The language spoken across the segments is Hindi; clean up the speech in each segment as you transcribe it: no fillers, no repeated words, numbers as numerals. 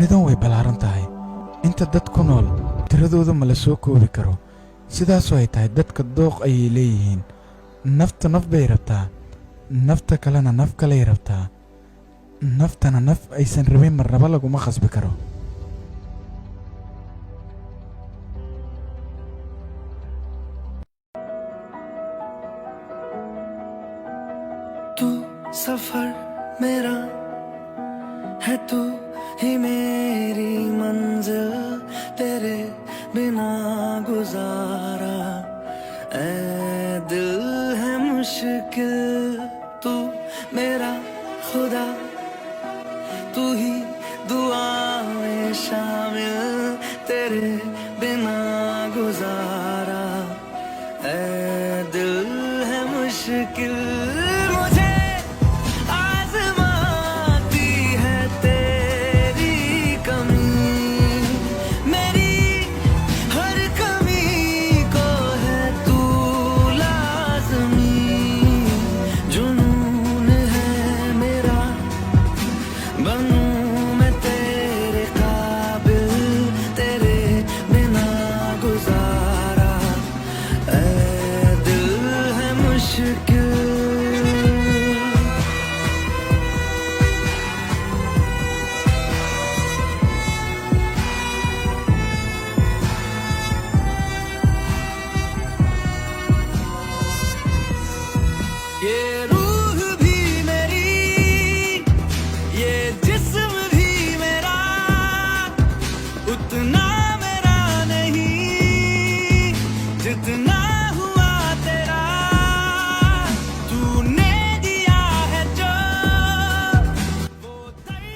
dunidan way ballaaran tahay inta dad ku nool tiradooda ma la soo koobi karo sidaasoo ay tahay dadka dooq ayay leeyihiin nafta naf bay rabtaa nafta kalena naf kalay rabtaa naftana naf aysan rabin marnaba laguma khasbi karo तू सफर मेरा है तू ही मेरी मंजिल तेरे बिना गुजारा ऐ दिल है मुश्किल तू मेरा खुदा तू ही दुआ में शामिल तेरे बिना गुजारा ऐ दिल है मुश्किल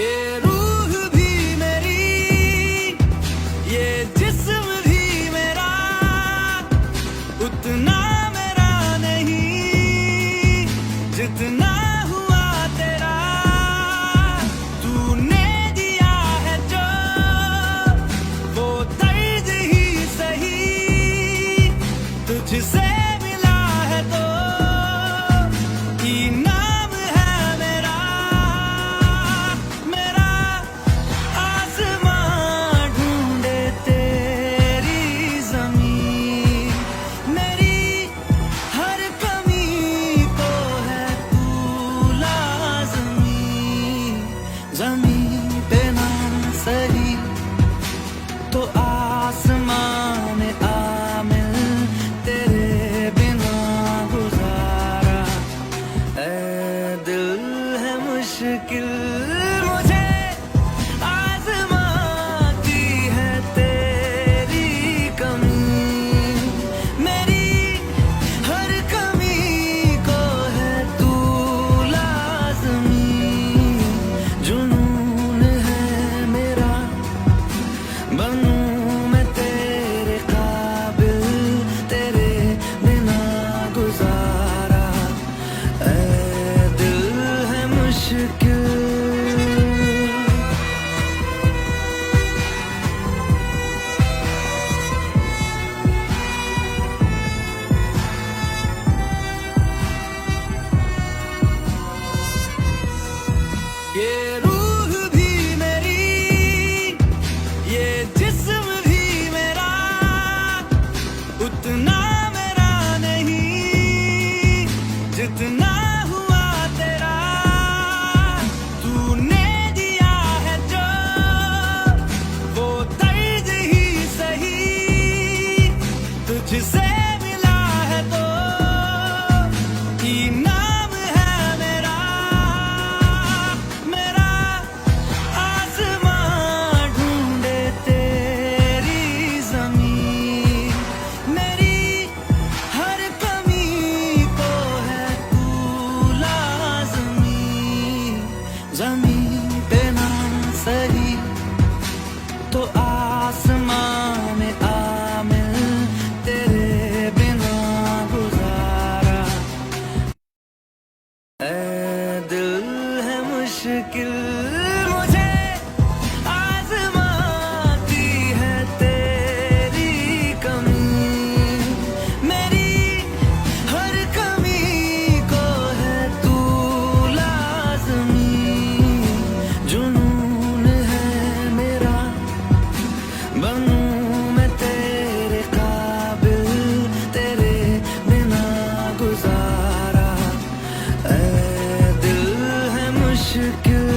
ये रूह भी मेरी ये जिस्म भी मेरा उतना मेरा नहीं जितना हुआ तेरा तूने दिया है तुझसे मिला है तो इनाम है मेरा, मेरा आसमां ढूंढे तेरी जमीन, मेरी हर कमी को है तू लाज़मी। जमीन पे ना सही तो आसमां में आ मिल, तेरे बिना गुजारा ऐ दिल है मुश्किल, मुझे आजमाती है तेरी कमी, मेरी हर कमी को है तू लाज़मी। जुनून है मेरा बनूं मैं तेरे काबिल, तेरे बिना गुजारा ऐ दिल है मुश्किल।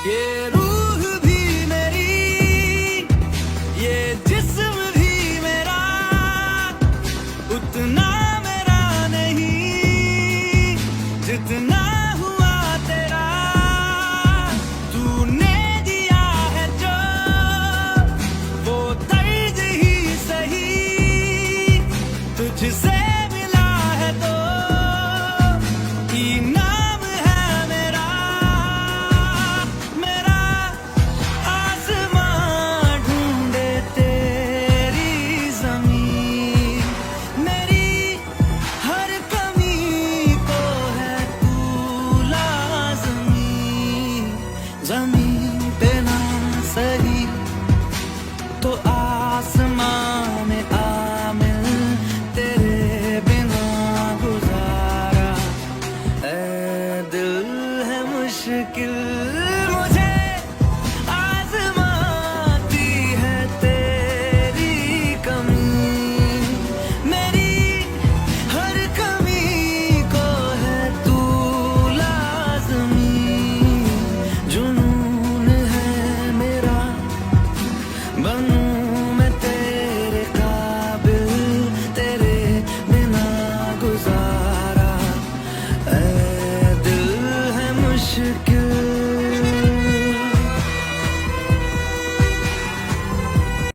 ये रूह भी मेरी, ये जिस्म भी मेरा, उतना